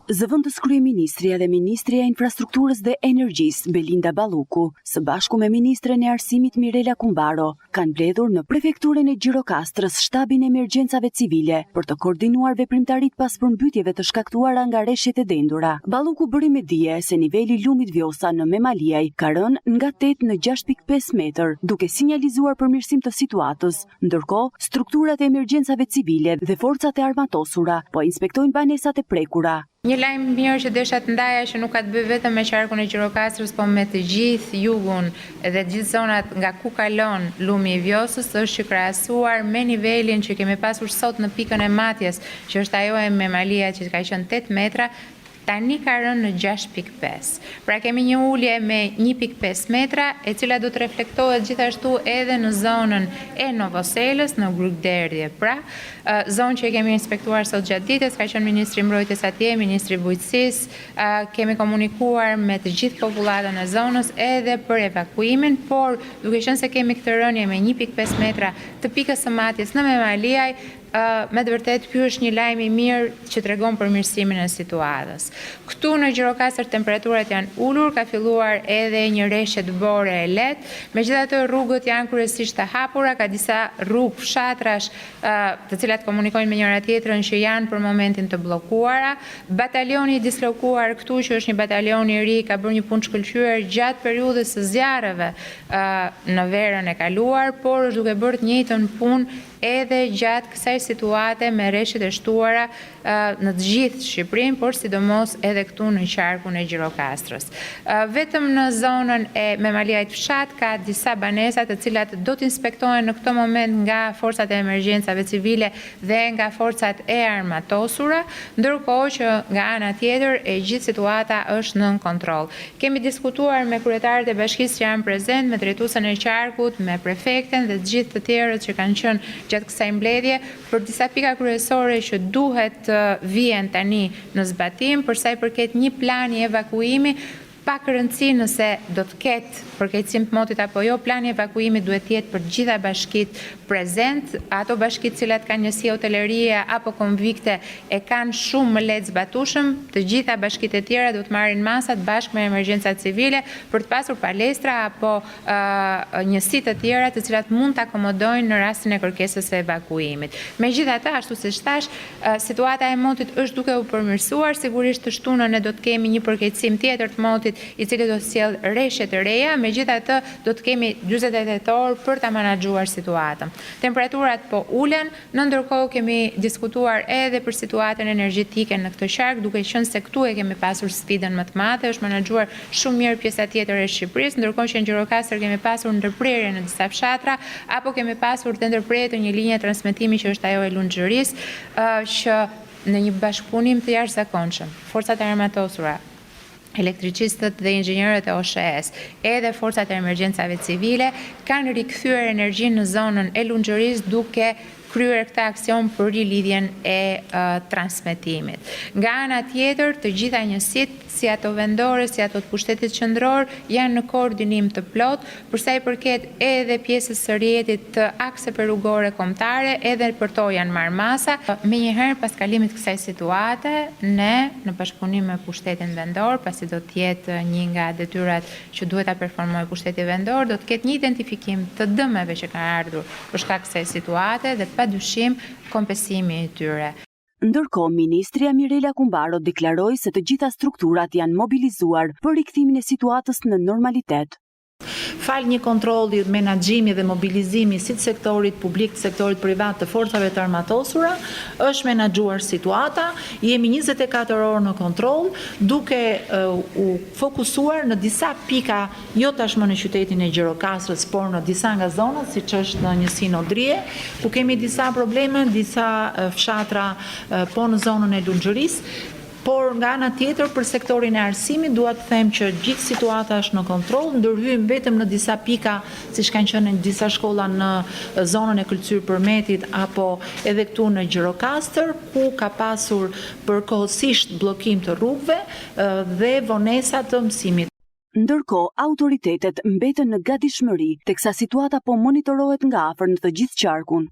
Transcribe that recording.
Zëvendës kryeministria dhe ministria e infrastrukturës dhe energjisë Belinda Balluku, së bashku me ministren e arsimit Mirela Kumbaro, kanë mbledhur në prefekturën e Gjirokastrës shtabin e emergjencave civile për të koordinuar veprimtaritë pas përmbytjeve të shkaktuara nga rreshtet e dendura. Balluku bëri me dije se niveli i lumit Vjosa në Memaliaj ka rënë nga 8 në 6.5 metër, duke sinjalizuar përmirësim të situatës. Ndërkohë, strukturat e emergjencave civile dhe forcat e armatosura po inspektojnë banesat e prekura. Një lajm mirë që desha të ndaja që nuk ka të bëjë vetëm me qarkun e Gjirokastrës, po me të gjithë jugun dhe të gjithë zonat nga ku kalon lumi i Vjosës, është që krahasuar me nivelin që kemi pasur sot në pikën e Matjes, që është ajo e Memalia që ka qenë 8 metra, tani ka rënë në 6.5. Pra kemi një ulje me 1.5 metra, e cila do të reflektohet gjithashtu edhe në zonën e Novoselës, në Grykderdhje. Pra, zonë që kemi inspektuar sot gjatë ditës, ka qenë Ministri i Mbrojtjes atje, Ministri i Bujqësisë, kemi komunikuar me të gjithë popullatën e zonës edhe për evakuimin, por duke qenë se kemi këtë rënje me 1.5 metra të pikës së Matjes në Memaliaj, me të vërtet ky është një lajm i mirë që tregon përmirësimin e situatës. Këtu në Gjirokastër temperaturat janë ulur, ka filluar edhe një rreshje bore e lehtë, megjithatë rrugët janë kryesisht të hapura, ka disa rrugë fshatrash të cilat komunikojnë me njëra tjetrën që janë për momentin të bllokuara. Batalioni i dislokuar këtu, që është një batalion i ri, ka bërë një punë shkëlqyer gjatë periudhës së zjarreve në verën e kaluar, por është duke bërë të njëjtën punë edhe gjatë kësaj situate me rreshtet e shtuara në të gjithë Shqipërinë, por sidomos edhe këtu në qarkun e Gjirokastrës. Vetëm në zonën e Memaliajt fshat ka disa banesa të cilat do të inspektohen në këtë moment nga forcat e emergjencave civile dhe nga forcat e armatosura, ndërkohë që nga ana tjetër e gjithë situata është nën kontroll. Kemi diskutuar me kryetarët e bashkisë që janë prezent, me drejtuesen e qarkut, me prefekten dhe të gjithë të tjerët që kanë qenë gjatë kësaj mbledhje për disa pika kryesore që duhet vihen tani në zbatim, për sa i përket një plani evakuimi, pa rëndësi nëse do të ketë përkeqësim të motit apo jo, plani evakuimi duhet të jetë për gjitha bashkitë prezent, ato bashkitë cilat kanë njësi hotelerie apo konvikte e kanë shumë më lehtë zbatueshëm, të gjitha bashkitë e tjera do të marrin masat bashkë me emergjencat civile për të pasur palestra apo njësi të tjera të cilat mund të akomodojnë në rastin e kërkesës së evakuimit. Megjithatë, ashtu siç thash, situata e motit është duke u përmirësuar, sigurisht të shtunën ne do të kemi një përkeqësim tjetër të motit i cili do të sjellë rreshje të reja, megjithatë do të kemi 48 orë për ta menaxhuar situatën. Temperaturat po ulen, në ndërkohë kemi diskutuar edhe për situatën energjetike në këtë qark, duke qenë se këtu e kemi pasur sfidën më të madhe, është menaxhuar shumë mirë pjesa tjetër e Shqipërisë, ndërkohë që në Gjirokastër kemi pasur ndërprerje në disa fshatra, apo kemi pasur të ndërprerje një linje transmetimi që është ajo e Lunxhërisë, që në një bashkëpunim të jashtëzakonshëm, forcat e armatosura, elektricistët dhe inxhinierët e OSHE-s, edhe forcat e emergjencave civile kanë rikthyer energjinë në zonën e Lunxhërisë duke kryer këtë aksion për rilidhjen e transmetimit. Nga ana tjetër, të gjitha njësitë, si ato vendore, si ato të pushtetit qendror, janë në koordinim të plot, për sa i përket edhe pjesës së rrjetit të akseve rrugore kombëtare, edhe për to janë marrë masa. Menjëherë pas kalimit të kësaj situate, ne në bashkëpunim me pushtetin vendor, pasi do të jetë një nga detyrat që duhet ta performojë pushteti vendor, do të ketë një identifikim të dëmeve që kanë ardhur për shkak të kësaj situate dhe padyshim kompensimi i tyre. Ndërkohë, Ministria Mirela Kumbaro deklaroi se të gjitha strukturat janë mobilizuar për rikthimin e situatës në normalitet. Fal një kontrolli, menaxhimi dhe mobilizimi si të sektorit publik, të sektorit privat, të forcave të armatosura, është menaxhuar situata, jemi 24 orë në kontroll, duke u fokusuar në disa pika, jo tashmë në qytetin e Gjirokastrës, por në disa nga zonat, siç është në njësinë Odrije, ku kemi disa probleme, disa fshatra po në zonën e Lunxhërisë. Por nga ana tjetër për sektorin e arsimit dua të them që gjithë situata është në kontroll, ndërhyjmë vetëm në disa pika, siç kanë qenë në disa shkolla në zonën e Kulcyr Përmetit apo edhe këtu në Gjirokastër, ku ka pasur përkohësisht bllokim të rrugëve dhe vonesa të mësimit. Ndërkohë, autoritetet mbeten në gatishmëri, teksa situata po monitorohet nga afër në të gjithë qarkun.